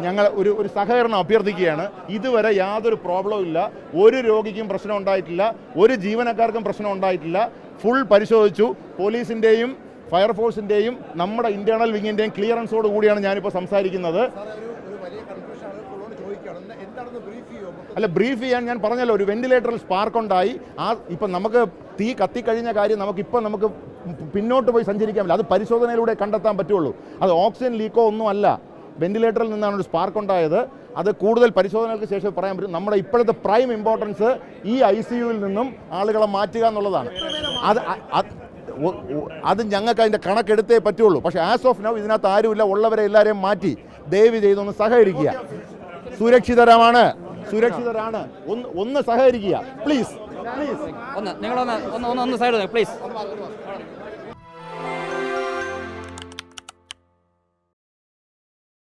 ഞങ്ങൾ ഒരു സഹകരണം അഭ്യർത്ഥിക്കുകയാണ്. ഇതുവരെ യാതൊരു പ്രോബ്ലവും ഇല്ല, ഒരു രോഗിക്കും പ്രശ്നം ഉണ്ടായിട്ടില്ല, ഒരു ജീവനക്കാർക്കും പ്രശ്നം ഉണ്ടായിട്ടില്ല. ഫുൾ പരിശോധിച്ചു. പോലീസിൻ്റെയും ഫയർഫോഴ്സിൻ്റെയും നമ്മുടെ ഇന്റേണൽ വിങ്ങിൻ്റെയും ക്ലിയറൻസോട് കൂടിയാണ് ഞാനിപ്പോൾ സംസാരിക്കുന്നത്. അല്ല, ബ്രീഫ് ചെയ്യാൻ ഞാൻ പറഞ്ഞല്ലോ, ഒരു വെന്റിലേറ്ററിൽ സ്പാർക്ക് ഉണ്ടായി. ഇപ്പം നമുക്ക് തീ കത്തിക്കഴിഞ്ഞ കാര്യം നമുക്ക് പിന്നോട്ട് പോയി സഞ്ചരിക്കാൻ പറ്റില്ല. അത് പരിശോധനയിലൂടെ കണ്ടെത്താൻ പറ്റുള്ളൂ. അത് ഓക്സിജൻ ലീക്കോ ഒന്നും അല്ല, വെന്റിലേറ്ററിൽ നിന്നാണ് ഒരു സ്പാർക്ക് ഉണ്ടായത്. അത് കൂടുതൽ പരിശോധനകൾക്ക് ശേഷം പറയാൻ പറ്റും. നമ്മുടെ ഇപ്പോഴത്തെ പ്രൈം ഇമ്പോർട്ടൻസ് ഈ ICUവിൽ നിന്നും ആളുകളെ മാറ്റുക എന്നുള്ളതാണ്. അത് ഞങ്ങൾക്ക് അതിൻ്റെ കണക്കെടുത്തേ പറ്റുള്ളൂ. പക്ഷേ ആസ് ഓഫ് നൗ ഇതിനകത്ത് ആരുമില്ല. ഉള്ളവരെ എല്ലാവരെയും മാറ്റി ദയവ് ചെയ്തൊന്ന് സഹകരിക്കുക. സുരക്ഷിതരാണ്. ഒന്ന് സഹകരിക്കുക പ്ലീസ്. നിങ്ങളൊന്ന് സൈഡ് പ്ലീസ്.